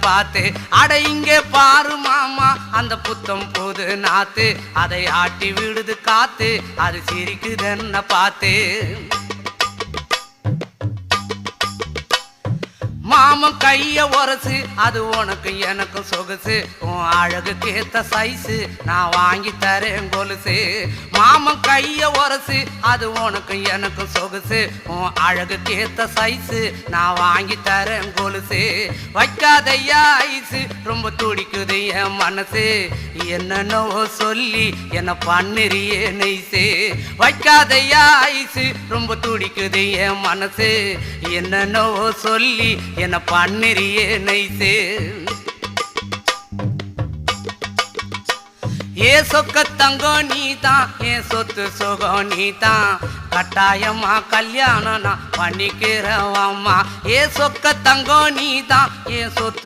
பார்த்து அட இங்கே பாரு மாமா அந்த புத்தம் புது நாத்து அதை ஆட்டி விடுது காத்து அது சிரிக்குதுன்ன பார்த்து மாமன் கைய உரசு அது உனக்கு எனக்கு சொகுசு உன் அழகுக்கு ஏத்த சைஸு நான் வாங்கி தரேன் கொலுசு மாமன் கைய உரசு அது உனக்கு எனக்கு சொகுசு உன் அழகுக்கு ஏத்த சைஸு நான் வாங்கி தரேன் கொலுசு வைக்காதையா ஐசு ரொம்ப துடிக்குது என் மனசு என்னென்னவோ சொல்லி என்ன பண்ணுறியே நெய்சு வைக்காதையா ஐசு ரொம்ப துடிக்குது என் மனசு என்னென்னவோ சொல்லி என்ன பண்ணுறியே நைசே ஏ சொக்க தங்கம் நீதான் என் சொத்து சுகம் நீதான் கட்டாயமா கல்யாணம் நான் பண்ணிக்கிறேன் அம்மா ஏ சொக்க தங்கம் நீதான் என் சொத்து